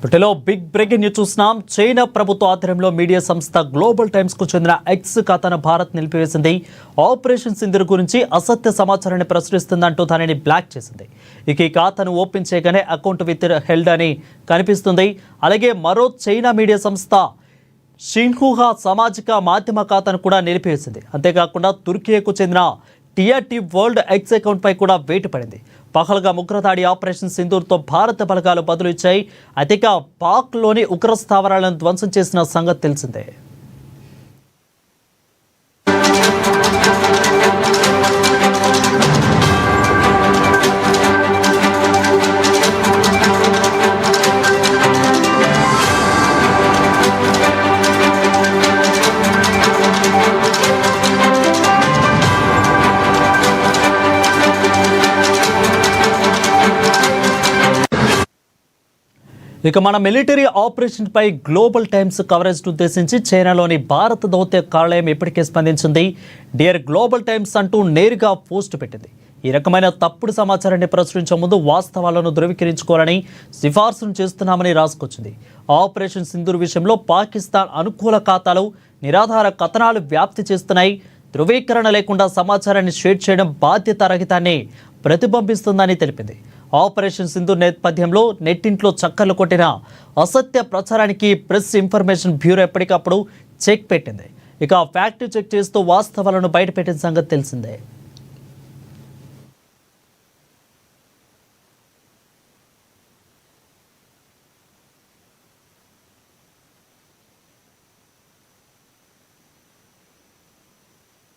ఇప్పటిలో big breaking news చూస్తున్నాం. China ప్రభుత్వ ఆధ్వర్యంలో మీడియా సంస్థ గ్లోబల్ టైమ్స్ కు చెందిన ఎక్స్ ఖాతాను భారత్ నిలిపివేసింది. ఆపరేషన్ సింధూర్ గురించి అసత్య సమాచారాన్ని ప్రచురిస్తుందంటూ దానిని బ్లాక్ చేసింది. ఇక ఈ ఖాతాను ఓపెన్ చేయగానే అకౌంట్ విత్ హెల్డ్ అని కనిపిస్తుంది. అలాగే మరో చైనా మీడియా సంస్థ షిన్హుహా సామాజిక మాధ్యమ ఖాతాను కూడా నిలిపివేసింది. అంతేకాకుండా తుర్కీకు చెందిన టీఆర్టీ వరల్డ్ ఎక్స్ అకౌంట్ పై కూడా వేటు పడింది. పహల్గా ఉగ్రదాడి ఆపరేషన్ సింధూర్తో భారత బలగాలు బదులు ఇచ్చాయి. అతిగా పాక్లోని ఉగ్ర స్థావరాలను ధ్వంసం చేసిన సంగతి తెలిసిందే. ఇక మన మిలిటరీ ఆపరేషన్ పై గ్లోబల్ టైమ్స్ కవరేజ్ ఉద్దేశించి చైనాలోని భారత దౌత్య కార్యాలయం ఇప్పటికే స్పందించింది. డియర్ గ్లోబల్ టైమ్స్ అంటూ నేరుగా పోస్ట్ పెట్టింది. ఈ రకమైన తప్పుడు సమాచారాన్ని ప్రచురించే ముందు వాస్తవాలను ధృవీకరించుకోవాలని సిఫార్సును చేస్తున్నామని రాసుకొచ్చింది. ఆపరేషన్ సింధూర్ విషయంలో పాకిస్తాన్ అనుకూల ఖాతాలు నిరాధార కథనాలు వ్యాప్తి చేస్తున్నాయి. ధృవీకరణ లేకుండా సమాచారాన్ని షేర్ చేయడం బాధ్యతారహితాన్ని ప్రతిబింబిస్తుందని తెలిపింది. ఆపరేషన్ సింధూర్ నేపథ్యంలో నెట్టింట్లో చక్కర్లు కొట్టిన అసత్య ప్రచారానికి ప్రెస్ ఇన్ఫర్మేషన్ బ్యూరో ఎప్పటికప్పుడు చెక్ పెట్టింది. ఇక ఫ్యాక్ట్ చెక్ చేస్తూ వాస్తవాలను బయటపెట్టిన సంగతి తెలిసిందే.